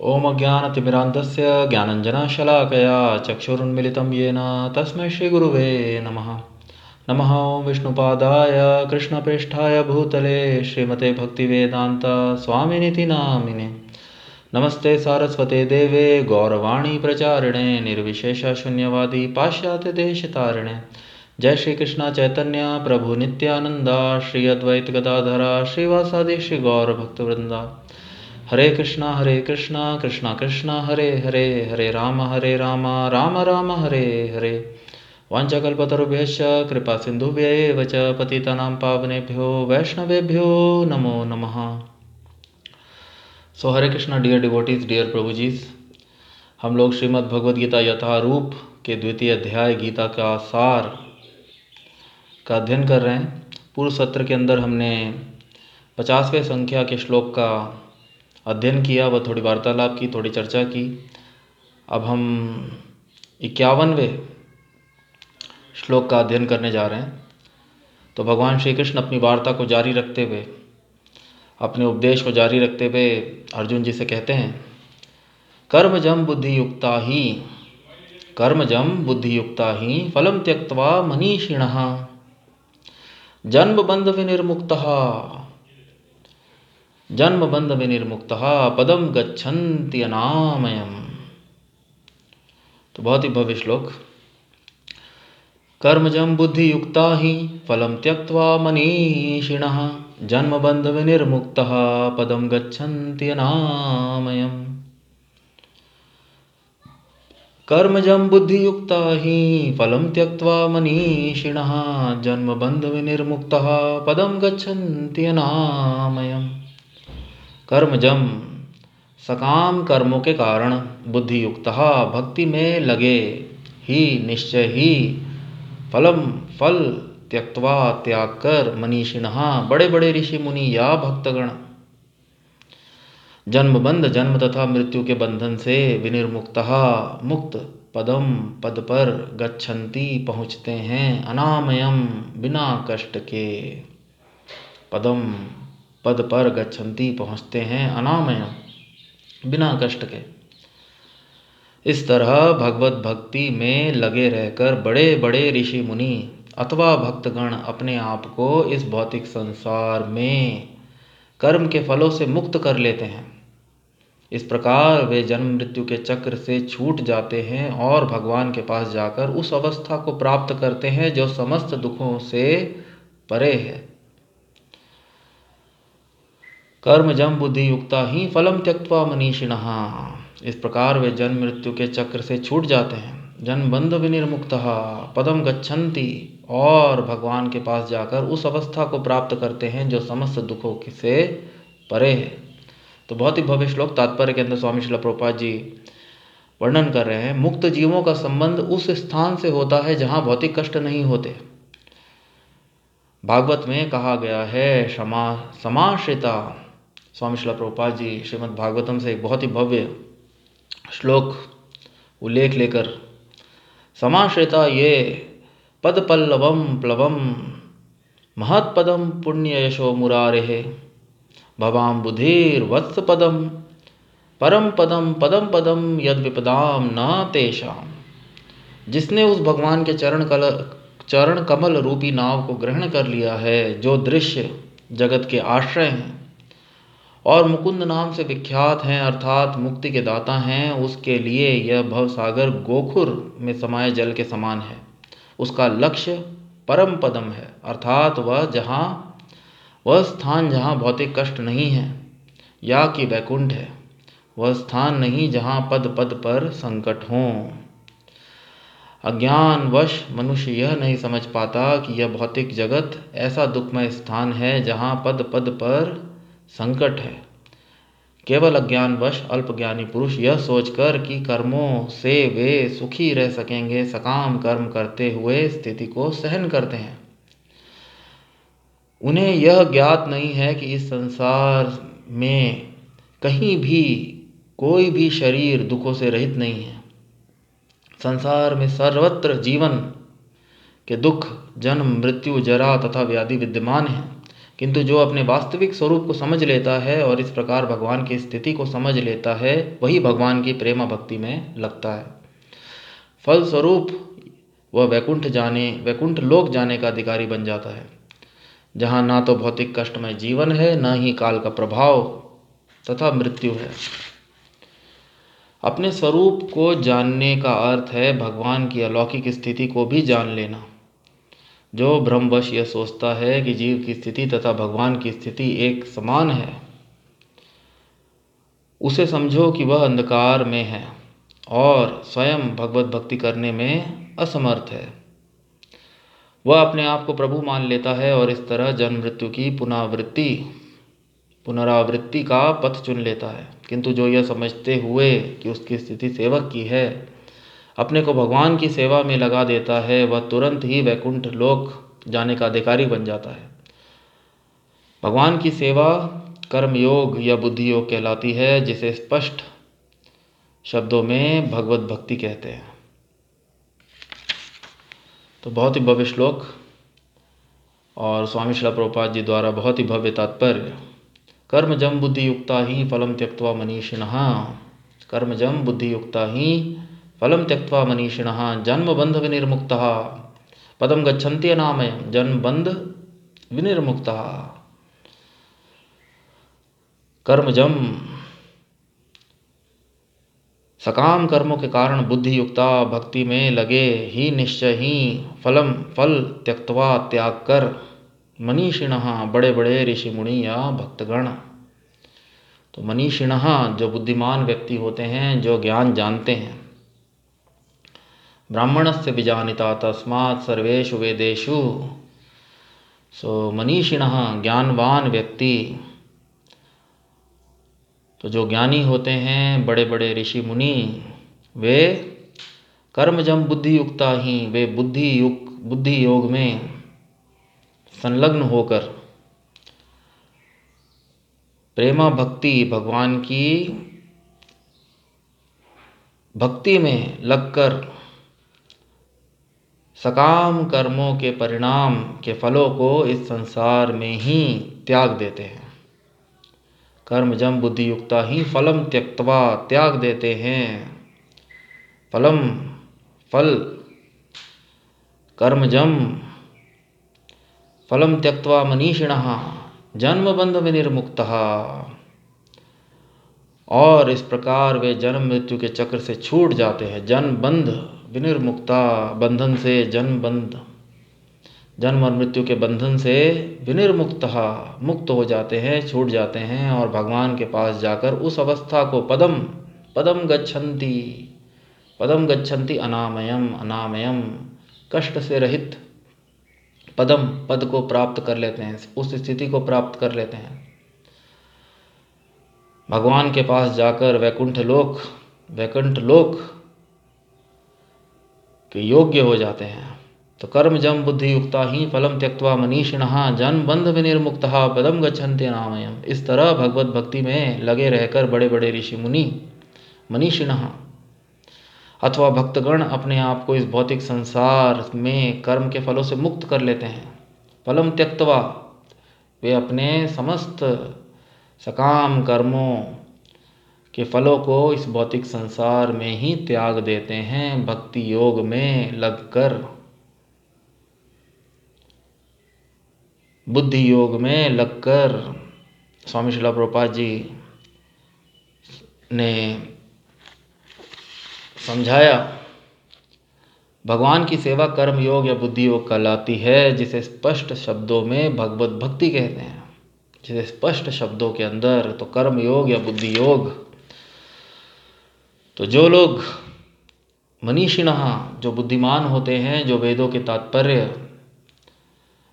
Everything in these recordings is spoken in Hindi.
ओम अज्ञानतिमिरान्धस्य ज्ञानञ्जनशलाकया चक्षुरुन्मिलितं येन तस्मै श्रीगुरुवे नमः। नमः ओं विष्णुपादाय कृष्णप्रेष्ठाय भूतले श्रीमते भक्तिवेदान्त स्वामिनिति नामिने। नमस्ते सारस्वते देवे गौरवाणी प्रचारिणे निर्विशेषशून्यवादी पाश्चात्यदेशतारिणे। जय श्री कृष्ण चैतन्य प्रभु नित्यानंदा श्री अद्वैत गदाधरा श्रीवासादि श्री गौर भक्तवृंदा। हरे कृष्णा कृष्णा कृष्णा हरे हरे, हरे राम राम राम हरे हरे। वाञ्छाकल्पतरुभ्यश्च कृपा सिन्धुभ्यैव च पतितानां पावनेभ्यो वैष्णवेभ्यो नमो नमः। सो हरे कृष्णा डियर डिवोटीज, डियर प्रभुजीज, हम लोग श्रीमद् भगवद गीता यथारूप के द्वितीय अध्याय गीता का सार का अध्ययन कर रहे हैं। पूर्व सत्र के अंदर हमने 50वें संख्या के श्लोक का अध्ययन किया, वह थोड़ी वार्तालाप की, थोड़ी चर्चा की। अब हम 51वें श्लोक का अध्ययन करने जा रहे हैं। तो भगवान श्री कृष्ण अपनी वार्ता को जारी रखते हुए, अपने उपदेश को जारी रखते हुए अर्जुन जी से कहते हैं, कर्मजं बुद्धियुक्ता ही फलं त्यक्त्वा मनीषिणः जन्म बंध विनिर्मुक्तः पदम गच्छन्ति अनामयम्। तो बहुत ही भव्य श्लोक। कर्मजं बुद्धियुक्ता ही फलं त्यक्त्वा मनीषिणः जन्म बंध विनिर्मुक्तः पदम गच्छन्ति अनामयम्। कर्मजं बुद्धियुक्ता ही फलं त्यक्त्वा मनीषिणः जन्म बंध विनिर्मुक्तः पदम गच्छन्ति अनामयम्। कर्मजम, सकाम कर्मों के कारण, बुद्धियुक्तः, भक्ति में लगे, ही निश्चय ही, फल त्यक्त्वा त्याग कर, मनीषिणः बड़े बड़े ऋषि मुनि या भक्तगण, जन्म तथा मृत्यु के बंधन से, विनिर्मुक्तः मुक्त, पद पर, गच्छन्ति पहुँचते हैं, अनामयम बिना कष्ट के, पद पर गच्छन्ति पहुँचते हैं, अनामयम बिना कष्ट के। इस तरह भगवत भक्ति में लगे रहकर बड़े बड़े ऋषि मुनि अथवा भक्तगण अपने आप को इस भौतिक संसार में कर्म के फलों से मुक्त कर लेते हैं। इस प्रकार वे जन्म मृत्यु के चक्र से छूट जाते हैं और भगवान के पास जाकर उस अवस्था को प्राप्त करते हैं जो समस्त दुखों से परे है। कर्मजं बुद्धियुक्ता ही फलं त्यक्त्वा मनीषिणः, इस प्रकार वे जन्म मृत्यु के चक्र से छूट जाते हैं। जन्म बंध विनिर्मुक्तः पदम गच्छन्ति, और भगवान के पास जाकर उस अवस्था को प्राप्त करते हैं जो समस्त दुखों से परे है। तो बहुत ही भव्य श्लोक। तात्पर्य के अंदर स्वामी श्रील प्रभुपाद जी वर्णन कर रहे हैं, मुक्त जीवों का संबंध उस स्थान से होता है जहाँ भौतिक कष्ट नहीं होते। भागवत में कहा गया है, समाश्रिता, स्वामी श्रील प्रभुपाद जी श्रीमद् भागवतम से एक बहुत ही भव्य श्लोक उल्लेख लेकर, समाश्रिता ये पद पल्लवम प्लवम महत्पदम पुण्य यशो मुरारेः भवाम बुधिर वत्स पदम परम पदम पदम पदम यद विपदाम न तेषाम। जिसने उस भगवान के चरण कमल रूपी नाव को ग्रहण कर लिया है, जो दृश्य जगत के आश्रय हैं और मुकुंद नाम से विख्यात हैं, अर्थात मुक्ति के दाता हैं, उसके लिए यह भवसागर गोखुर में समाये जल के समान है। उसका लक्ष्य परम पदम है, अर्थात वह स्थान जहाँ भौतिक कष्ट नहीं है, या कि वैकुंठ है। वह स्थान नहीं जहाँ पद पद पर संकट हों। अज्ञानवश मनुष्य यह नहीं समझ पाता कि यह भौतिक जगत ऐसा दुखमय स्थान है जहाँ पद पद पर संकट है। केवल अज्ञानवश अल्पज्ञानी पुरुष यह सोचकर कि कर्मों से वे सुखी रह सकेंगे, सकाम कर्म करते हुए स्थिति को सहन करते हैं। उन्हें यह ज्ञात नहीं है कि इस संसार में कहीं भी कोई भी शरीर दुखों से रहित नहीं है। संसार में सर्वत्र जीवन के दुख, जन्म मृत्यु जरा तथा व्याधि विद्यमान हैं। किंतु जो अपने वास्तविक स्वरूप को समझ लेता है और इस प्रकार भगवान की स्थिति को समझ लेता है, वही भगवान की प्रेमा भक्ति में लगता है। फलस्वरूप वह वैकुंठ लोक जाने का अधिकारी बन जाता है, जहाँ ना तो भौतिक कष्टमय जीवन है, न ही काल का प्रभाव तथा मृत्यु है। अपने स्वरूप को जानने का अर्थ है भगवान की अलौकिक स्थिति को भी जान लेना। जो भ्रमवश यह सोचता है कि जीव की स्थिति तथा भगवान की स्थिति एक समान है, उसे समझो कि वह अंधकार में है और स्वयं भगवत भक्ति करने में असमर्थ है। वह अपने आप को प्रभु मान लेता है और इस तरह जन्म मृत्यु की पुनरावृत्ति का पथ चुन लेता है। किंतु जो यह समझते हुए कि उसकी स्थिति सेवक की है, अपने को भगवान की सेवा में लगा देता है, वह तुरंत ही वैकुंठ लोक जाने का अधिकारी बन जाता है। भगवान की सेवा कर्म योग या बुद्धि योग कहलाती है, जिसे स्पष्ट शब्दों में भगवत भक्ति कहते हैं। तो बहुत ही भव्य श्लोक और स्वामी श्रील प्रभुपाद जी द्वारा बहुत ही भव्य तात्पर्य। कर्मजं बुद्धि युक्ता ही फलम त्यक्त्वा मनीषिणः, कर्मजं बुद्धि युक्ता ही फलम त्यक्त्वा मनीषिणः जन्म बंध विनिर्मुक्तः पदम गच्छन्ति अनामयम्। जन्म बंध विनिर्मुक्तः। कर्मजं सकाम कर्मों के कारण बुद्धि युक्ता भक्ति में लगे ही निश्चय ही फल त्यक्त्वा त्याग कर मनीषिणः बड़े बड़े ऋषि मुनि या भक्तगण। तो मनीषिणः जो बुद्धिमान व्यक्ति होते हैं, जो ज्ञान जानते हैं। ब्राह्मणस्य विजानिता तस्मात् सर्वेषु वेदेषु। सो मनीषिणः ज्ञानवान व्यक्ति, तो जो ज्ञानी होते हैं, बड़े बड़े ऋषि मुनि, वे कर्मजम बुद्धि युक्ता ही, वे बुद्धि योग में संलग्न होकर प्रेमा भक्ति भगवान की भक्ति में लगकर सकाम कर्मों के परिणाम के फलों को इस संसार में ही त्याग देते हैं। कर्मजम बुद्धि युक्ता ही फलम त्यक्त्वा त्याग देते हैं। फल कर्मजम फलम त्यक्त्वा मनीषिणः जन्म बंध विनिर्मुक्तः। और इस प्रकार वे जन्म मृत्यु के चक्र से छूट जाते हैं। जन्म बंध विनिर्मुक्ता, बंधन से जन्म और मृत्यु के बंधन से विनिर्मुक्तः मुक्त हो जाते हैं, छूट जाते हैं और भगवान के पास जाकर उस अवस्था को पदम गच्छन्ति अनामयम कष्ट से रहित पद को प्राप्त कर लेते हैं, उस स्थिति को प्राप्त कर लेते हैं। भगवान के पास जाकर वैकुंठ लोक के योग्य हो जाते हैं। तो कर्मजम बुद्धि युक्ता ही फलम त्यक्त्वा मनीषिणः जन्म बंध विनिर्मुक्तः पदम गच्छन्ति अनामयम्। इस तरह भगवत भक्ति में लगे रहकर बड़े बड़े ऋषि मुनि, मनीषिणः अथवा भक्तगण अपने आप को इस भौतिक संसार में कर्म के फलों से मुक्त कर लेते हैं। फलम त्यक्त्वा, वे अपने समस्त सकाम कर्मों के फलों को इस भौतिक संसार में ही त्याग देते हैं, भक्ति योग में लगकर, बुद्धि योग में लगकर। स्वामी श्रील प्रभुपाद जी ने समझाया, भगवान की सेवा कर्म योग या बुद्धि योग कहलाती है, जिसे स्पष्ट शब्दों में भगवत भक्ति कहते हैं। जिसे स्पष्ट शब्दों के अंदर तो कर्म योग या बुद्धि योग। तो जो लोग मनीषिणः, जो बुद्धिमान होते हैं, जो वेदों के तात्पर्य,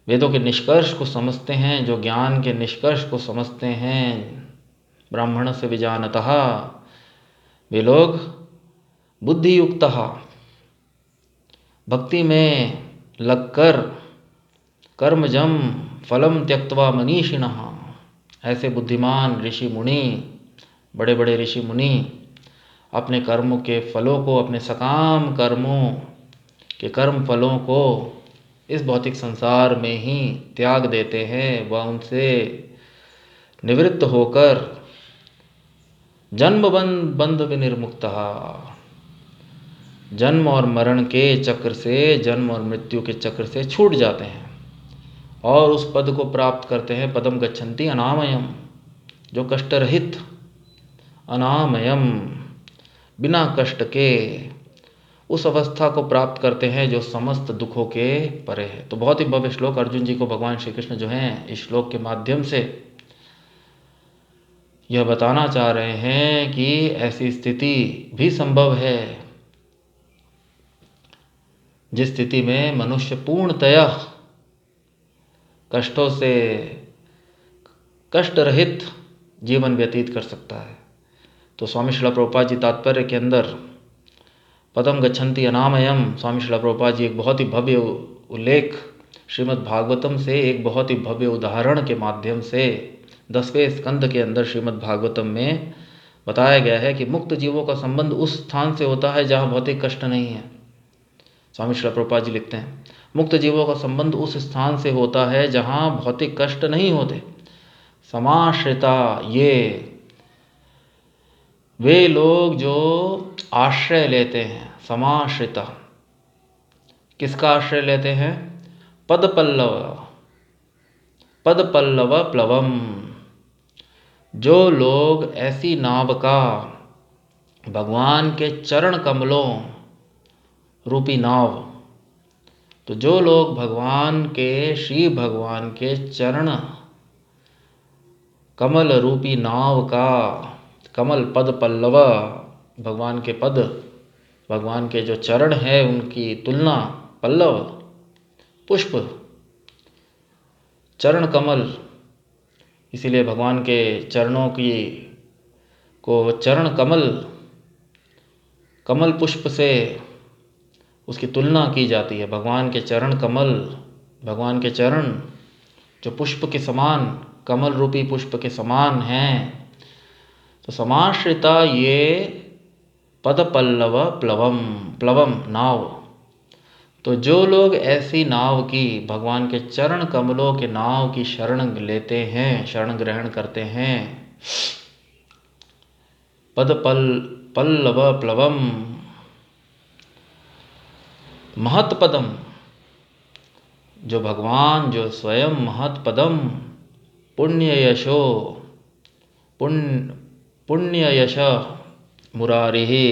वेदों के निष्कर्ष को समझते हैं, जो ज्ञान के निष्कर्ष को समझते हैं, ब्राह्मण से विजानतः, वे लोग बुद्धि युक्तः भक्ति में लगकर कर्मजम फलम त्यक्त्वा मनीषिणः, ऐसे बुद्धिमान ऋषि मुनि, बड़े बड़े ऋषि मुनि अपने कर्मों के फलों को, अपने सकाम कर्मों के कर्म फलों को इस भौतिक संसार में ही त्याग देते हैं, वह उनसे निवृत्त होकर जन्म बंध विनिर्मुक्तः, जन्म और मरण के चक्र से, जन्म और मृत्यु के चक्र से छूट जाते हैं और उस पद को प्राप्त करते हैं, पदम गच्छन्ति अनामयम, जो कष्ट रहित, अनामयम, बिना कष्ट के उस अवस्था को प्राप्त करते हैं जो समस्त दुखों के परे है। तो बहुत ही भव्य श्लोक अर्जुन जी को भगवान श्री कृष्ण जो हैं इस श्लोक के माध्यम से यह बताना चाह रहे हैं कि ऐसी स्थिति भी संभव है जिस स्थिति में मनुष्य पूर्णतया कष्टों से कष्ट रहित जीवन व्यतीत कर सकता है। तो स्वामी श्रील प्रभुपाद जी तात्पर्य के अंदर पदम गच्छन्ति अनामयम, स्वामी श्रील प्रभुपाद जी एक बहुत ही भव्य उल्लेख श्रीमद् भागवतम से, एक बहुत ही भव्य उदाहरण के माध्यम से 10वें स्कंद के अंदर श्रीमद् भागवतम में बताया गया है कि मुक्त जीवों का संबंध उस स्थान से होता है जहाँ भौतिक कष्ट नहीं है। स्वामी श्रील प्रभुपाद जी लिखते हैं, मुक्त जीवों का संबंध उस स्थान से होता है जहाँ भौतिक कष्ट नहीं होते। समाश्रिता, ये वे लोग जो आश्रय लेते हैं, समाश्रिता, किसका आश्रय लेते हैं? पद पल्लव प्लवम, जो लोग ऐसी नाव का, भगवान के चरण कमलों रूपी नाव, तो जो लोग भगवान के, श्री भगवान के चरण कमल रूपी नाव का, कमल पद पल्लव, भगवान के पद, भगवान के जो चरण है उनकी तुलना, पल्लव पुष्प, चरण कमल, इसीलिए भगवान के चरणों की को चरण कमल, कमल पुष्प से उसकी तुलना की जाती है। भगवान के चरण कमल, भगवान के चरण जो पुष्प के समान, कमल रूपी पुष्प के समान हैं। तो समाश्रिता ये पद पल्लव प्लवम, प्लवम नाव, तो जो लोग ऐसी नाव की, भगवान के चरण कमलों के नाव की शरण लेते हैं, शरण ग्रहण करते हैं, पद पल्लव प्लवम, महत्पदम, जो भगवान, जो स्वयं महत्पदम, पुण्य यशो, पुण्य यश मुरारिही,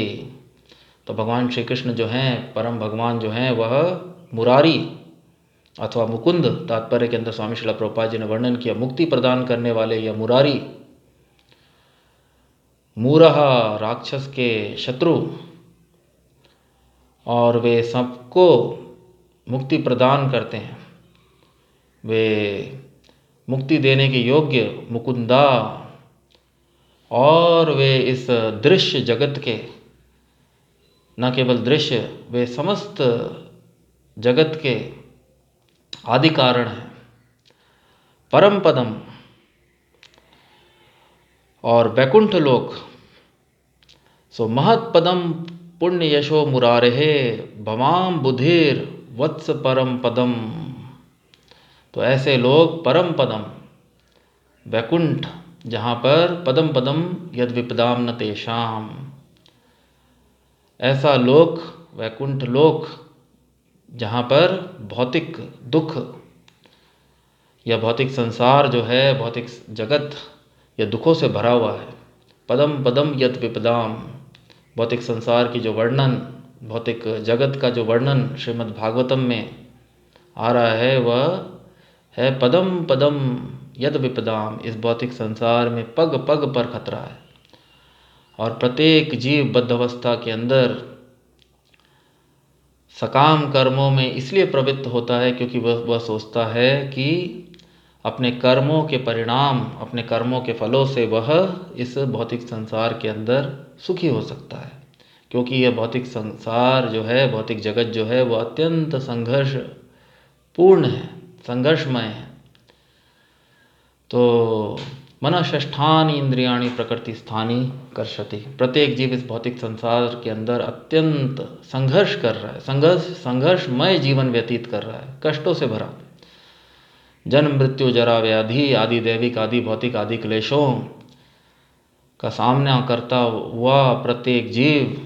तो भगवान श्री कृष्ण जो हैं, परम भगवान जो हैं, वह मुरारी अथवा मुकुंद, तात्पर्य के अंदर स्वामी श्रील प्रभुपाद जी ने वर्णन किया, मुक्ति प्रदान करने वाले या मुरारी, मूरह, राक्षस के शत्रु, और वे सबको मुक्ति प्रदान करते हैं, वे मुक्ति देने के योग्य मुकुंदा, और वे इस दृश्य जगत के, न केवल दृश्य, वे समस्त जगत के आदि कारण हैं। परम पदम, और वैकुंठ लोक, सो महत्पदम पुण्य यशो मुरारेहे भवाम बुधिर वत्स परम पदम, तो ऐसे लोग परम पदम, वैकुंठ, जहाँ पर पदम पदम यद विपदाम न तेषाम, ऐसा लोक, वैकुंठ लोक, जहाँ पर भौतिक दुख या भौतिक संसार जो है, भौतिक जगत या दुखों से भरा हुआ है। पदम पदम यद विपदाम, भौतिक संसार की जो वर्णन, भौतिक जगत का जो वर्णन श्रीमद् भागवतम में आ रहा है, वह है पदम पदम यद विपदाम, इस भौतिक संसार में पग पग पर खतरा है। और प्रत्येक जीव बद्ध अवस्था के अंदर सकाम कर्मों में इसलिए प्रवृत्त होता है क्योंकि वह सोचता है कि अपने कर्मों के परिणाम, अपने कर्मों के फलों से वह इस भौतिक संसार के अंदर सुखी हो सकता है। क्योंकि यह भौतिक संसार जो है, भौतिक जगत जो है, वह अत्यंत संघर्ष पूर्ण है, संघर्षमय है। तो मन षष्ठानि इंद्रियाणि प्रकृति स्थानी कर्षति। प्रत्येक जीव इस भौतिक संसार के अंदर अत्यंत संघर्ष कर रहा है, संघर्षमय जीवन व्यतीत कर रहा है, कष्टों से भरा। जन्म मृत्यु जरा व्याधि आदि दैविक आदि भौतिक आदि क्लेशों का सामना करता हुआ प्रत्येक जीव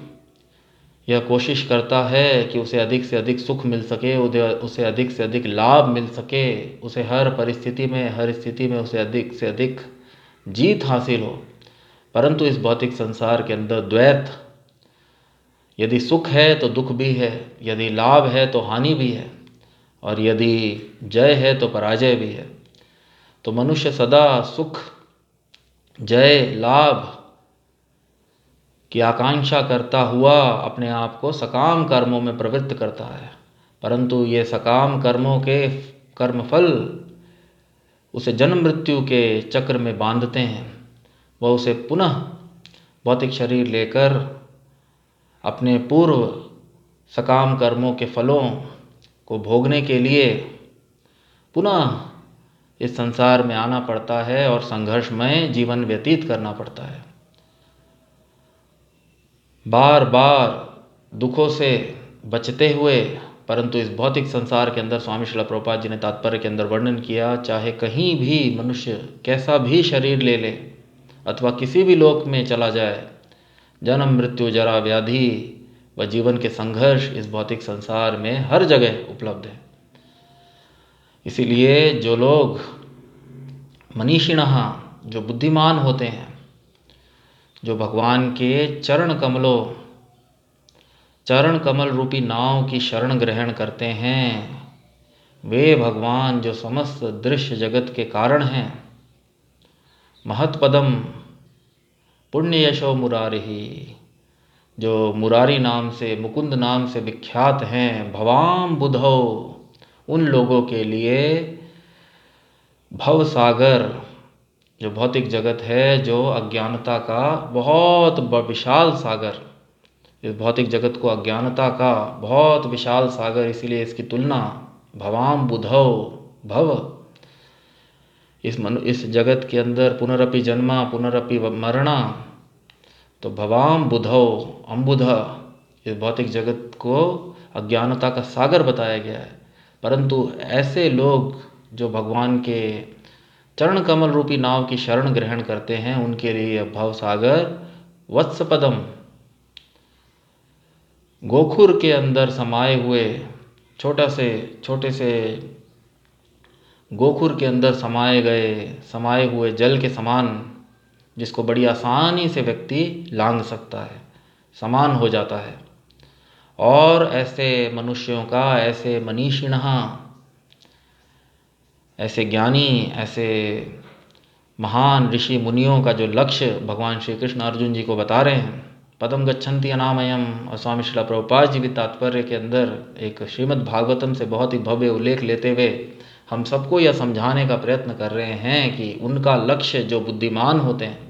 यह कोशिश करता है कि उसे अधिक से अधिक सुख मिल सके, उसे अधिक से अधिक लाभ मिल सके, उसे हर परिस्थिति में हर स्थिति में उसे अधिक से अधिक जीत हासिल हो। परंतु इस भौतिक संसार के अंदर द्वैत, यदि सुख है तो दुख भी है, यदि लाभ है तो हानि भी है, और यदि जय है तो पराजय भी है। तो मनुष्य सदा सुख, जय, लाभ की आकांक्षा करता हुआ अपने आप को सकाम कर्मों में प्रवृत्त करता है। परंतु ये सकाम कर्मों के कर्मफल उसे जन्म मृत्यु के चक्र में बांधते हैं। वह उसे पुनः भौतिक शरीर लेकर अपने पूर्व सकाम कर्मों के फलों को भोगने के लिए पुनः इस संसार में आना पड़ता है और संघर्षमय जीवन व्यतीत करना पड़ता है। बार बार दुखों से बचते हुए, परंतु इस भौतिक संसार के अंदर स्वामी श्रील प्रभुपाद जी ने तात्पर्य के अंदर वर्णन किया, चाहे कहीं भी मनुष्य कैसा भी शरीर ले ले अथवा किसी भी लोक में चला जाए, जन्म मृत्यु जरा व्याधि व जीवन के संघर्ष इस भौतिक संसार में हर जगह उपलब्ध है। इसीलिए जो लोग मनीषिणः, जो बुद्धिमान होते हैं, जो भगवान के चरण कमल रूपी नाव की शरण ग्रहण करते हैं, वे भगवान जो समस्त दृश्य जगत के कारण हैं, महत्पदम पुण्य यशो मुरारिही, जो मुरारी नाम से, मुकुंद नाम से विख्यात हैं, भवाम बुधौ, उन लोगों के लिए भव सागर, जो भौतिक जगत है, जो अज्ञानता का बहुत विशाल सागर, इस भौतिक जगत को अज्ञानता का बहुत विशाल सागर, इसीलिए इसकी तुलना भवाम बुधौ, भव, इस जगत के अंदर पुनरपि जन्मा पुनरपि मरणा, तो भवाम बुधौ, अम्बुध, इस भौतिक जगत को अज्ञानता का सागर बताया गया है। परंतु ऐसे लोग जो भगवान के चरण कमल रूपी नाव की शरण ग्रहण करते हैं, उनके लिए भव सागर वत्सपदम, गोखुर के अंदर समाये हुए छोटे से गोखुर के अंदर समाये हुए जल के समान, जिसको बड़ी आसानी से व्यक्ति लांघ सकता है, समान हो जाता है। और ऐसे मनुष्यों का, ऐसे मनीषिणः, ऐसे ज्ञानी, ऐसे महान ऋषि मुनियों का जो लक्ष्य भगवान श्री कृष्ण अर्जुन जी को बता रहे हैं, पदम गच्छन्ति अनामयम, और स्वामी श्रील प्रभुपाद जी भी तात्पर्य के अंदर एक श्रीमद् भागवतम से बहुत ही भव्य उल्लेख लेते हुए हम सबको यह समझाने का प्रयत्न कर रहे हैं कि उनका लक्ष्य, जो बुद्धिमान होते हैं,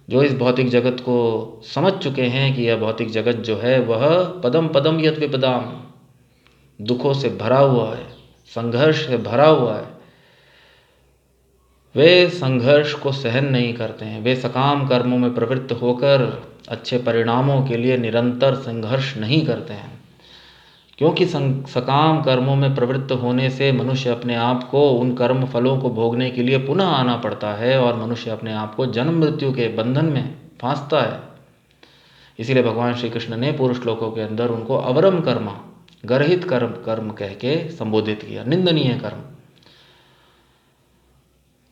जो इस भौतिक जगत को समझ चुके हैं कि यह भौतिक जगत जो है वह पदम पदम यत विपदाम, दुखों से भरा हुआ है, संघर्ष से भरा हुआ है, वे संघर्ष को सहन नहीं करते हैं। वे सकाम कर्मों में प्रवृत्त होकर अच्छे परिणामों के लिए निरंतर संघर्ष नहीं करते हैं, क्योंकि सकाम कर्मों में प्रवृत्त होने से मनुष्य अपने आप को उन कर्म फलों को भोगने के लिए पुनः आना पड़ता है और मनुष्य अपने आप को जन्म मृत्यु के बंधन में फांसता है। इसीलिए भगवान श्री कृष्ण ने पूर्व श्लोकों के अंदर उनको अवरम कर्म, गर्हित कर्म कह के संबोधित किया, निंदनीय कर्म।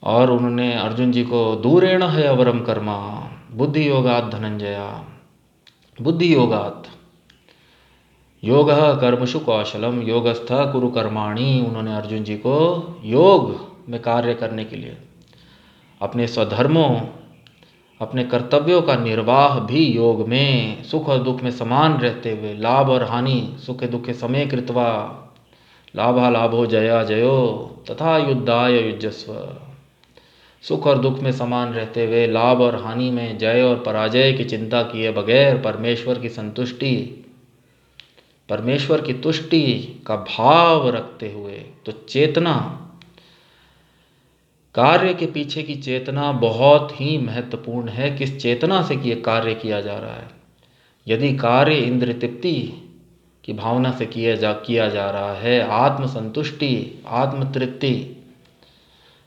और उन्होंने अर्जुन जी को दूरेण है अवरम कर्मा बुद्धि योगात धनंजया, बुद्धि योगात, योग कर्मशु कौशलम योगस्थ कुरु कर्माणि, उन्होंने अर्जुन जी को योग में कार्य करने के लिए, अपने स्वधर्मों, अपने कर्तव्यों का निर्वाह भी योग में, सुख और दुख में समान रहते हुए, लाभ और हानि, सुख दुख समय कृत्वा, लाभा लाभो जया जयो तथा युद्धाय युजस्व, सुख और दुख में समान रहते हुए, लाभ और हानि में जय और पराजय की चिंता किए बगैर परमेश्वर की तुष्टि का भाव रखते हुए, तो चेतना कार्य के पीछे की चेतना बहुत ही महत्वपूर्ण है। किस चेतना से कि कार्य किया जा रहा है। यदि कार्य इंद्र तृप्ति की भावना से किया जा रहा है, आत्मसंतुष्टि आत्मतृप्ति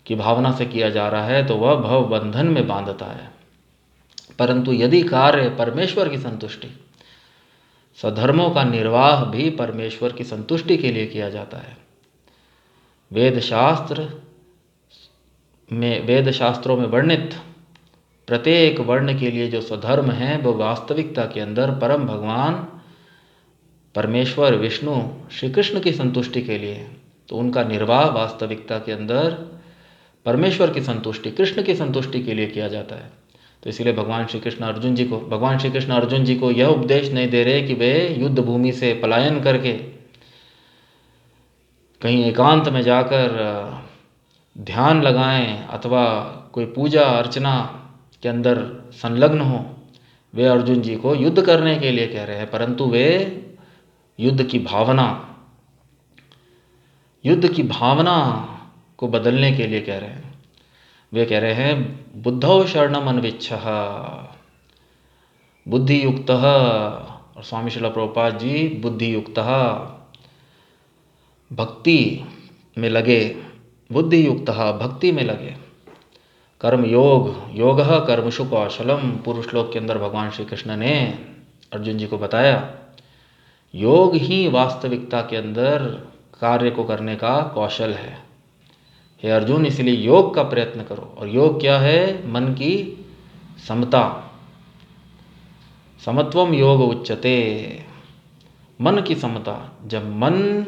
की भावना से किया जा रहा है, तो वह भव बंधन में बांधता है। परंतु यदि कार्य परमेश्वर की संतुष्टि, सधर्मों का निर्वाह भी परमेश्वर की संतुष्टि के लिए किया जाता है। वेद शास्त्रों में वर्णित प्रत्येक वर्ण के लिए जो स्वधर्म है, वो वास्तविकता के अंदर परम भगवान परमेश्वर विष्णु श्री कृष्ण की संतुष्टि के लिए, तो उनका निर्वाह वास्तविकता के अंदर परमेश्वर की संतुष्टि, कृष्ण की संतुष्टि के लिए किया जाता है। तो इसीलिए भगवान श्री कृष्ण अर्जुन जी को यह उपदेश नहीं दे रहे कि वे युद्ध भूमि से पलायन करके कहीं एकांत में जाकर ध्यान लगाएं अथवा कोई पूजा अर्चना के अंदर संलग्न हो। वे अर्जुन जी को युद्ध करने के लिए कह रहे हैं, परंतु वे युद्ध की भावना को बदलने के लिए कह रहे हैं। वे कह रहे हैं बुद्धौ शरणम अन्विच्छः, बुद्धि युक्त, और स्वामी श्रील प्रभुपाद जी बुद्धि युक्त भक्ति में लगे, बुद्धि युक्त भक्ति में लगे, कर्म योग कर्मशु कौशलम, पूर्व श्लोक के अंदर भगवान श्री कृष्ण ने अर्जुन जी को बताया योग ही वास्तविकता के अंदर कार्य को करने का कौशल है। हे अर्जुन, इसलिए योग का प्रयत्न करो। और योग क्या है? मन की समता, समत्वम योग उच्यते, मन की समता। जब मन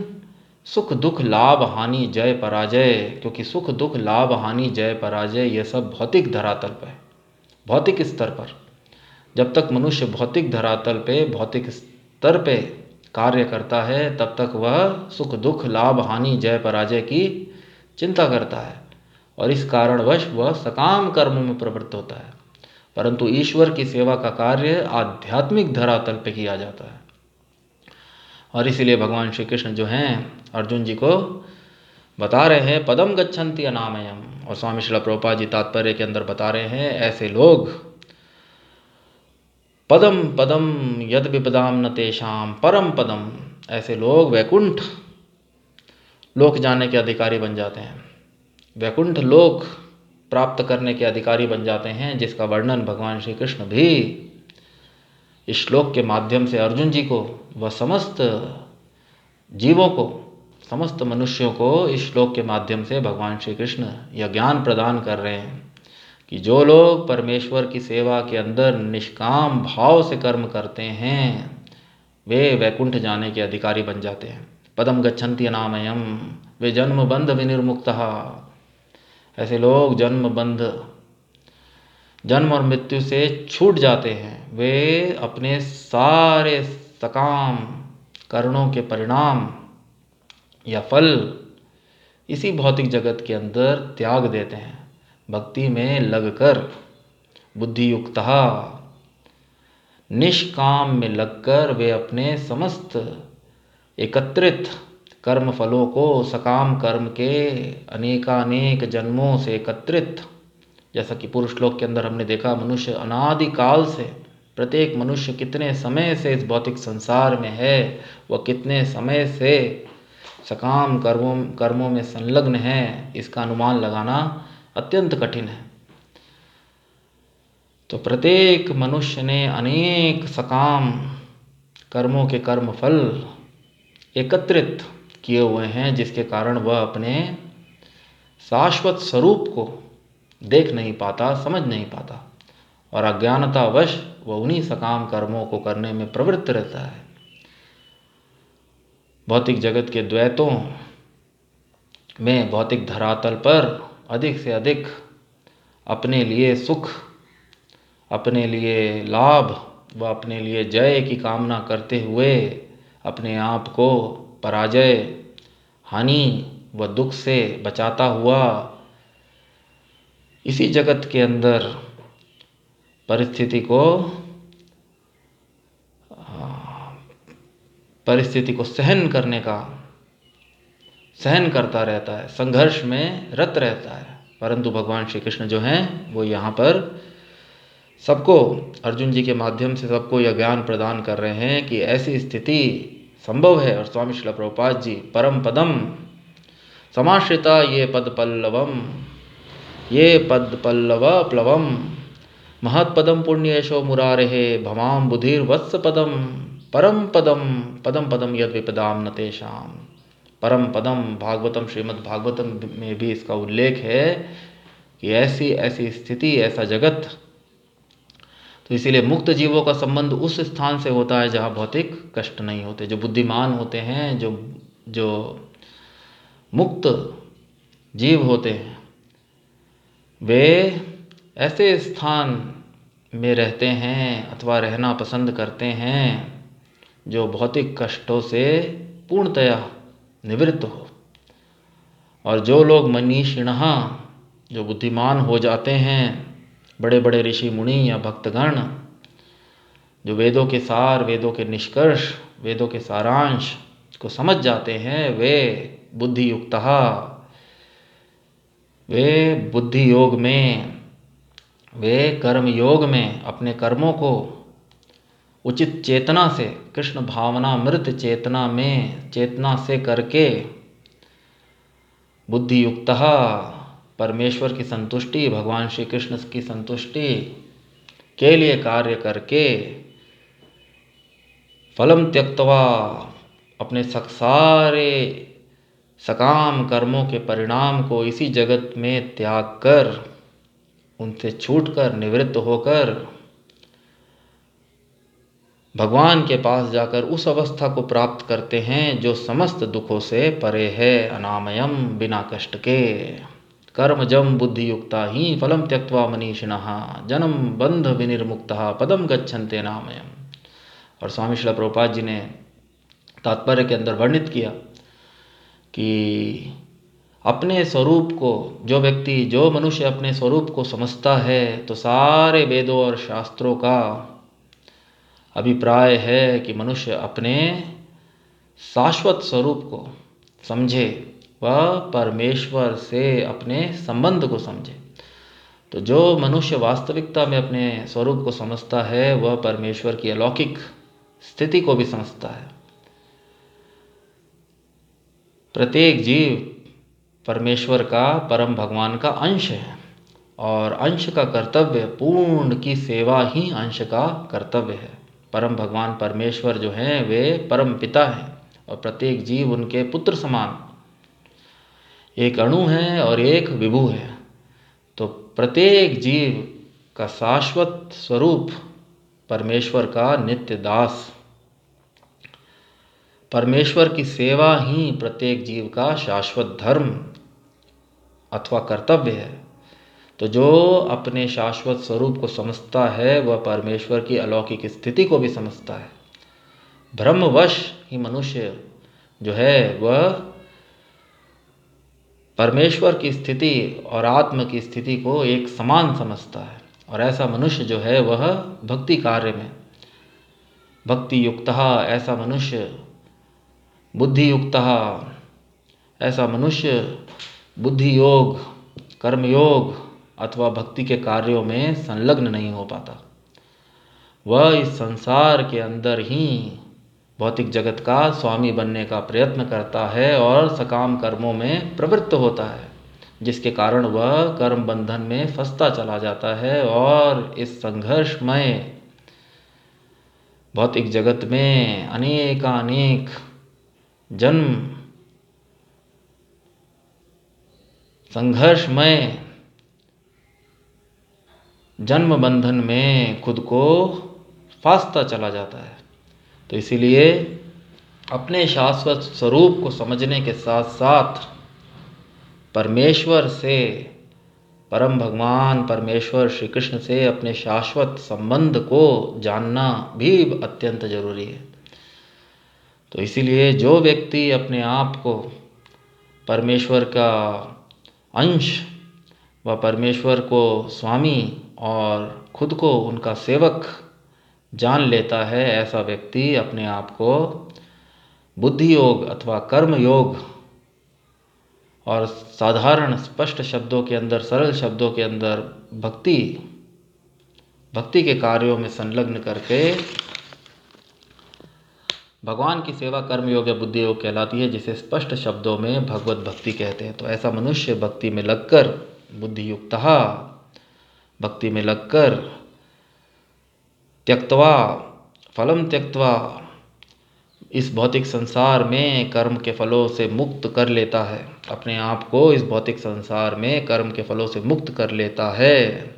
सुख दुख लाभ हानि जय पराजय, क्योंकि सुख दुख लाभ हानि जय पराजय ये सब भौतिक धरातल पर, भौतिक स्तर पर, जब तक मनुष्य भौतिक धरातल पे, भौतिक स्तर पे कार्य करता है, तब तक वह सुख दुख लाभ हानि जय पराजय की चिंता करता है और इस कारणवश वह सकाम कर्मों में प्रवृत्त होता है। परंतु ईश्वर की सेवा का कार्य आध्यात्मिक धरातल पे किया जाता है। और इसीलिए भगवान श्री कृष्ण जो हैं अर्जुन जी को बता रहे हैं पदम गच्छन्ति अनामयम, और स्वामी श्रील प्रभुपाद जी तात्पर्य के अंदर बता रहे हैं ऐसे लोग पदम पदम यद विपदाम न तेषाम परम पदम, ऐसे लोग वैकुंठ लोक जाने के अधिकारी बन जाते हैं, वैकुंठ लोक प्राप्त करने के अधिकारी बन जाते हैं, जिसका वर्णन भगवान श्री कृष्ण भी इस श्लोक के माध्यम से अर्जुन जी को व समस्त जीवों को, समस्त मनुष्यों को इस श्लोक के माध्यम से भगवान श्री कृष्ण यह ज्ञान प्रदान कर रहे हैं कि जो लोग परमेश्वर की सेवा के अंदर निष्काम भाव से कर्म करते हैं, वे वैकुंठ जाने के अधिकारी बन जाते हैं। पदम गच्छन्ति अनामयम, वे जन्म बंध विनिर्मुक्तः, ऐसे लोग जन्म और मृत्यु से छूट जाते हैं। वे अपने सारे सकाम कर्णों के परिणाम या फल इसी भौतिक जगत के अंदर त्याग देते हैं, भक्ति में लगकर, बुद्धि युक्त निष्काम में लगकर वे अपने समस्त एकत्रित कर्म फलों को, सकाम कर्म के अनेकानेक जन्मों से एकत्रित, जैसा कि पूर्व श्लोक के अंदर हमने देखा, मनुष्य अनादि काल से, प्रत्येक मनुष्य कितने समय से इस भौतिक संसार में है, वह कितने समय से सकाम कर्मों में संलग्न है, इसका अनुमान लगाना अत्यंत कठिन है। तो प्रत्येक मनुष्य ने अनेक सकाम कर्मों के कर्म फल एकत्रित किए हुए हैं, जिसके कारण वह अपने शाश्वत स्वरूप को देख नहीं पाता, समझ नहीं पाता, और अज्ञानतावश वह उन्हीं सकाम कर्मों को करने में प्रवृत्त रहता है। भौतिक जगत के द्वैतों में, भौतिक धरातल पर अधिक से अधिक अपने लिए सुख, अपने लिए लाभ व अपने लिए जय की कामना करते हुए अपने आप को पराजय, हानि व दुख से बचाता हुआ इसी जगत के अंदर परिस्थिति को सहन करता रहता है, संघर्ष में रत रहता है। परंतु भगवान श्री कृष्ण जो हैं वो यहाँ पर सबको, अर्जुन जी के माध्यम से सबको यह ज्ञान प्रदान कर रहे हैं कि ऐसी स्थिति संभव है। और स्वामी श्रील प्रभुपाद जी परम पदम समाश्रिता ये पद पल्लवम, ये पद पल्लव प्लवम महत्पदम पुण्येशो मुरारेहे भवाम बुधिर वत्स पदम परम पदम पदम पदम यद विपदाम न तेषाम। परम पदम भागवतम, श्रीमद् भागवतम में भी इसका उल्लेख है कि ऐसी ऐसी स्थिति, ऐसा जगत। तो इसीलिए मुक्त जीवों का संबंध उस स्थान से होता है जहाँ भौतिक कष्ट नहीं होते। जो बुद्धिमान होते हैं, जो मुक्त जीव होते हैं, वे ऐसे स्थान में रहते हैं अथवा रहना पसंद करते हैं जो भौतिक कष्टों से पूर्णतया निवृत्त हो। और जो लोग मनीषिणः, जो बुद्धिमान हो जाते हैं, बड़े बड़े ऋषि मुनि या भक्तगण, जो वेदों के सार, वेदों के निष्कर्ष, वेदों के सारांश को समझ जाते हैं, वे बुद्धि युक्तः, वे बुद्धि योग में, वे कर्म योग में अपने कर्मों को उचित चेतना से, कृष्ण भावना मृत चेतना में, चेतना से करके बुद्धि युक्तः परमेश्वर की संतुष्टि, भगवान श्री कृष्ण की संतुष्टि के लिए कार्य करके फलम त्यक्त्वा, अपने सारे सकाम कर्मों के परिणाम को इसी जगत में त्याग कर, उनसे छूटकर, निवृत्त होकर भगवान के पास जाकर उस अवस्था को प्राप्त करते हैं जो समस्त दुखों से परे है, अनामयम, बिना कष्ट के। कर्मजम बुद्धि युक्ता ही फलम त्यक्त्वा मनीषिणः जन्म बंध विनिर्मुक्तः पदम गच्छन्ते नामयम। और स्वामी श्रील प्रभुपाद जी ने तात्पर्य के अंदर वर्णित किया कि अपने स्वरूप को जो व्यक्ति, जो मनुष्य अपने स्वरूप को समझता है, तो सारे वेदों और शास्त्रों का अभिप्राय है कि मनुष्य अपने शाश्वत स्वरूप को समझे, वह परमेश्वर से अपने संबंध को समझे। तो जो मनुष्य वास्तविकता में अपने स्वरूप को समझता है, वह परमेश्वर की अलौकिक स्थिति को भी समझता है। प्रत्येक जीव परमेश्वर का, परम भगवान का अंश है, और अंश का कर्तव्य, पूर्ण की सेवा ही अंश का कर्तव्य है। परम भगवान परमेश्वर जो हैं वे परम पिता हैं, और प्रत्येक जीव उनके पुत्र समान, एक अणु है और एक विभु है। तो प्रत्येक जीव का शाश्वत स्वरूप परमेश्वर का नित्य दास, परमेश्वर की सेवा ही प्रत्येक जीव का शाश्वत धर्म अथवा कर्तव्य है। तो जो अपने शाश्वत स्वरूप को समझता है, वह परमेश्वर की अलौकिक स्थिति को भी समझता है। ब्रह्मवश ही मनुष्य जो है वह परमेश्वर की स्थिति और आत्म की स्थिति को एक समान समझता है। और ऐसा मनुष्य जो है वह भक्ति कार्य में भक्ति युक्तः, ऐसा मनुष्य बुद्धि युक्तः, ऐसा मनुष्य बुद्धि योग, कर्म योग अथवा भक्ति के कार्यों में संलग्न नहीं हो पाता। वह इस संसार के अंदर ही भौतिक जगत का स्वामी बनने का प्रयत्न करता है और सकाम कर्मों में प्रवृत्त होता है, जिसके कारण वह कर्म बंधन में फंसता चला जाता है। और इस संघर्षमय भौतिक जगत में अनेकानेक जन्म, संघर्षमय जन्म बंधन में खुद को फांसता चला जाता है। तो इसीलिए अपने शाश्वत स्वरूप को समझने के साथ साथ परमेश्वर से, परम भगवान परमेश्वर श्री कृष्ण से अपने शाश्वत संबंध को जानना भी अत्यंत जरूरी है। तो इसीलिए जो व्यक्ति अपने आप को परमेश्वर का अंश व परमेश्वर को स्वामी और खुद को उनका सेवक जान लेता है, ऐसा व्यक्ति अपने आप को बुद्धि योग अथवा कर्म योग और साधारण स्पष्ट शब्दों के अंदर, सरल शब्दों के अंदर भक्ति के कार्यों में संलग्न करके भगवान की सेवा कर्म योग या बुद्धि योग कहलाती है, जिसे स्पष्ट शब्दों में भगवत भक्ति कहते हैं। तो ऐसा मनुष्य भक्ति में लगकर, बुद्धि युक्तः, भक्ति में लगकर, त्यक्त्वा फलम त्यक्त्वा, इस भौतिक संसार में कर्म के फलों से मुक्त कर लेता है, अपने आप को इस भौतिक संसार में कर्म के फलों से मुक्त कर लेता है।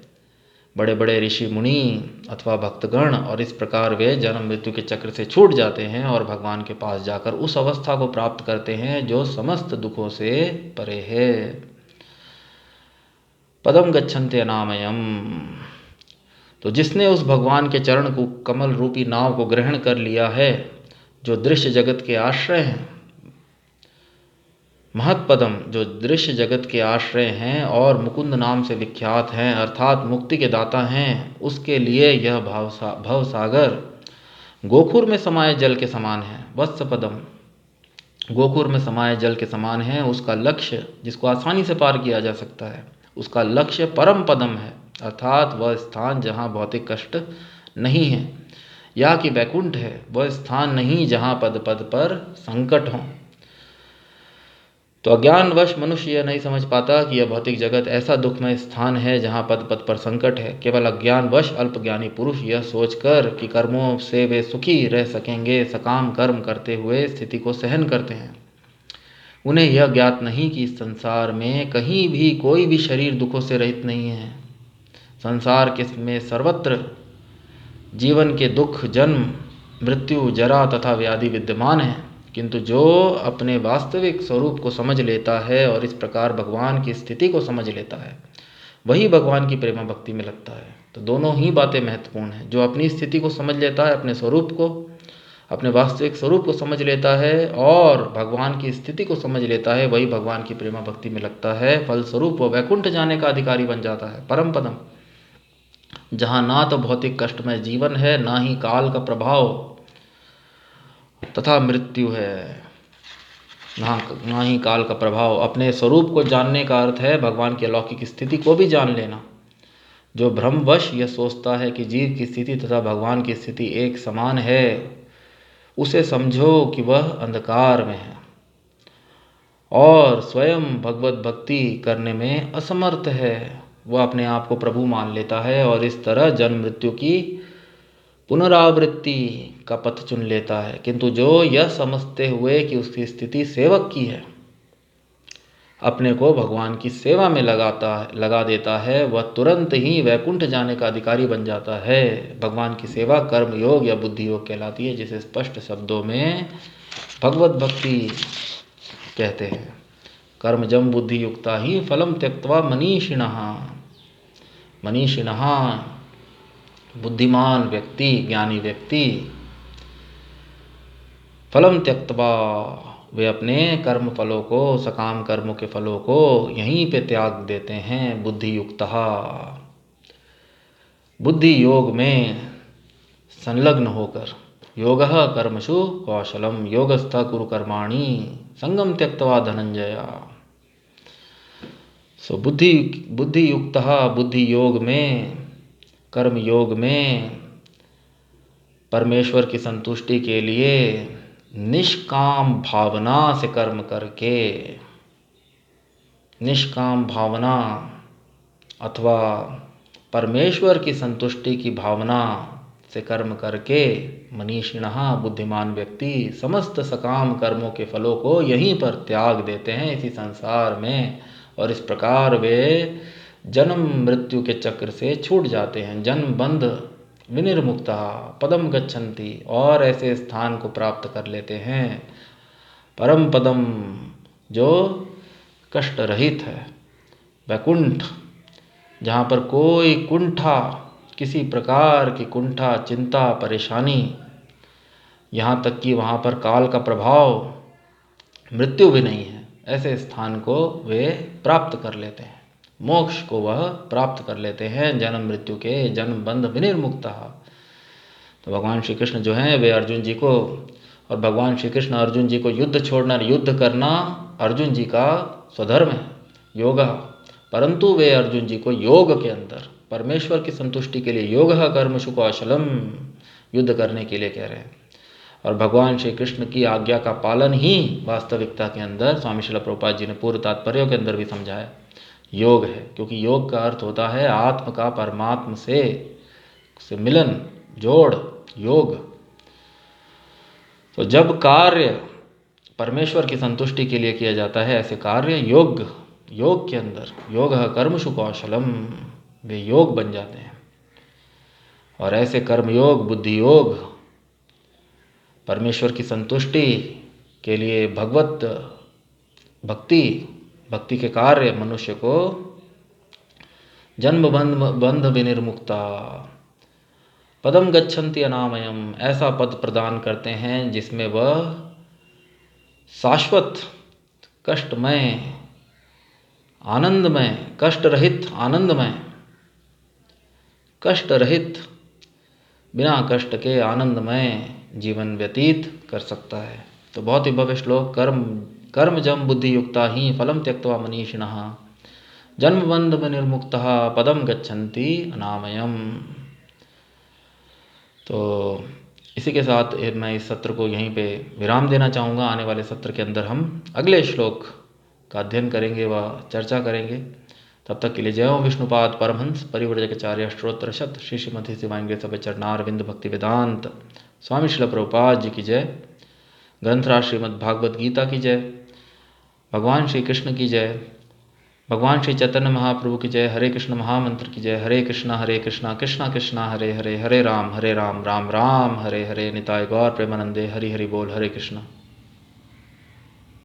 बड़े बड़े ऋषि मुनि अथवा भक्तगण, और इस प्रकार वे जन्म मृत्यु के चक्र से छूट जाते हैं और भगवान के पास जाकर उस अवस्था को प्राप्त करते हैं जो समस्त दुखों से परे है। पदम गच्छन्ते अनामयम। तो जिसने उस भगवान के चरण को, कमल रूपी नाव को ग्रहण कर लिया है, जो दृश्य जगत के आश्रय हैं, महत्पदम, जो दृश्य जगत के आश्रय हैं और मुकुंद नाम से विख्यात हैं, अर्थात मुक्ति के दाता हैं, उसके लिए यह भवसागर गोखुर में समाये जल के समान है। वत्सपदम, गोखुर में समाये जल के समान है। उसका लक्ष्य, जिसको आसानी से पार किया जा सकता है, उसका लक्ष्य परम पदम है, अर्थात वह स्थान जहाँ भौतिक कष्ट नहीं है, या कि वैकुंठ है, वह स्थान नहीं जहाँ पद पद पर संकट हो। तो अज्ञानवश मनुष्य यह नहीं समझ पाता कि यह भौतिक जगत ऐसा दुखमय स्थान है जहाँ पद पद पर संकट है। केवल अज्ञानवश अल्पज्ञानी पुरुष यह सोचकर कि कर्मों से वे सुखी रह सकेंगे, सकाम कर्म करते हुए स्थिति को सहन करते हैं। उन्हें यह ज्ञात नहीं कि इस संसार में कहीं भी कोई भी शरीर दुखों से रहित नहीं है। संसार के में सर्वत्र जीवन के दुख, जन्म मृत्यु, जरा तथा व्याधि विद्यमान है, किंतु जो अपने वास्तविक स्वरूप को समझ लेता है और इस प्रकार भगवान की स्थिति को समझ लेता है, वही भगवान की प्रेमा भक्ति में लगता है। तो दोनों ही बातें महत्वपूर्ण हैं। जो अपनी स्थिति को समझ लेता है, अपने स्वरूप को, अपने वास्तविक स्वरूप को समझ लेता है और भगवान की स्थिति को समझ लेता है, वही भगवान की प्रेमा भक्ति में लगता है। फलस्वरूप वह वैकुंठ जाने का अधिकारी बन जाता है, परम पदम, जहाँ ना तो भौतिक कष्टमय जीवन है, ना ही काल का प्रभाव तथा मृत्यु है, ना ही काल का प्रभाव। अपने स्वरूप को जानने का अर्थ है भगवान की अलौकिक स्थिति को भी जान लेना। जो भ्रमवश यह सोचता है कि जीव की स्थिति तथा भगवान की स्थिति एक समान है, उसे समझो कि वह अंधकार में है और स्वयं भगवत भक्ति करने में असमर्थ है। वह अपने आप को प्रभु मान लेता है और इस तरह जन्म मृत्यु की पुनरावृत्ति का पथ चुन लेता है। किंतु जो यह समझते हुए कि उसकी स्थिति सेवक की है, अपने को भगवान की सेवा में लगा देता है, वह तुरंत ही वैकुंठ जाने का अधिकारी बन जाता है। भगवान की सेवा कर्म योग या बुद्धि योग कहलाती है, जिसे स्पष्ट शब्दों में भगवत भक्ति कहते हैं। कर्मजम बुद्धि युक्ता ही फलम त्यक्त्वा मनीषिणः। मनीषिणः बुद्धिमान व्यक्ति, ज्ञानी व्यक्ति, फलम त्यक्त्वा, वे अपने कर्म फलों को, सकाम कर्मों के फलों को यहीं पे त्याग देते हैं। बुद्धि युक्तः, बुद्धि योग में संलग्न होकर, योगः कर्मसु कौशलम योगस्थ कुरु कर्माणि संगम त्यक्त्वा धनंजय। सो बुद्धि युक्तः, बुद्धि योग में, कर्म योग में परमेश्वर की संतुष्टि के लिए निष्काम भावना से कर्म करके, निष्काम भावना अथवा परमेश्वर की संतुष्टि की भावना से कर्म करके, मनीषिणः बुद्धिमान व्यक्ति समस्त सकाम कर्मों के फलों को यहीं पर त्याग देते हैं, इसी संसार में, और इस प्रकार वे जन्म मृत्यु के चक्र से छूट जाते हैं। जन्म बंध विनिर्मुक्ता पदम गच्छन्ति, और ऐसे स्थान को प्राप्त कर लेते हैं, परम पदम, जो कष्ट रहित है, वैकुंठ, जहाँ पर कोई कुंठा, किसी प्रकार की कुंठा, चिंता, परेशानी, यहाँ तक कि वहाँ पर काल का प्रभाव, मृत्यु भी नहीं है, ऐसे स्थान को वे प्राप्त कर लेते हैं। मोक्ष को वह प्राप्त कर लेते हैं, जन्म मृत्यु के जन्म बंध विनिर्मुक्ता। तो भगवान श्री कृष्ण जो हैं वे अर्जुन जी को, और भगवान श्री कृष्ण अर्जुन जी को युद्ध छोड़ना, युद्ध करना अर्जुन जी का स्वधर्म है योग, परंतु वे अर्जुन जी को योग के अंदर परमेश्वर की संतुष्टि के लिए योग कर्मशु कौशलम युद्ध करने के लिए कह रहे हैं। और भगवान श्री कृष्ण की आज्ञा का पालन ही वास्तविकता के अंदर स्वामी श्रील प्रभुपाद जी ने पूर्व तात्पर्यों के अंदर भी समझाया योग है, क्योंकि योग का अर्थ होता है आत्म का परमात्म से मिलन, जोड़, योग। तो जब कार्य परमेश्वर की संतुष्टि के लिए किया जाता है, ऐसे कार्य योग के अंदर योग कर्मशु कौशलम, वे योग बन जाते हैं। और ऐसे कर्मयोग, बुद्धि योग, परमेश्वर की संतुष्टि के लिए भगवत भक्ति के कार्य मनुष्य को जन्म बंध विनिर्मुक्ता पदम गच्छन्ति अनामयम, ऐसा पद प्रदान करते हैं जिसमें वह शाश्वत कष्टमय आनंदमय, कष्ट रहित बिना कष्ट के आनंदमय जीवन व्यतीत कर सकता है। तो बहुत ही भव्य श्लोक, कर्म जम बुद्धि युक्ता ही फलम त्यक्त्वा मनीषिणः जन्म बंध विनिर्मुक्तः पदम गच्छन्ति अनामयम। तो इसी के साथ मैं इस सत्र को यहीं पे विराम देना चाहूँगा। आने वाले सत्र के अंदर हम अगले श्लोक का अध्ययन करेंगे व चर्चा करेंगे। तब तक के लिए जय ओं विष्णुपाद परमहंस परिव्रजकाचार्य स्तोत्र शत श्री श्रीमती शिवांगे सब चरणारविंद भक्ति वेदांत स्वामी श्रील प्रभुपाद जी की जय। ग्रंथराज श्रीमद् भागवत गीता की जय। भगवान श्री कृष्ण की जय। भगवान श्री चैतन्य महाप्रभु की जय। हरे कृष्ण महामंत्र की जय। हरे कृष्णा कृष्णा कृष्णा हरे हरे, हरे राम राम राम हरे हरे, निताय गौर प्रेमानंदे, हरि हरि बोल। हरे कृष्ण।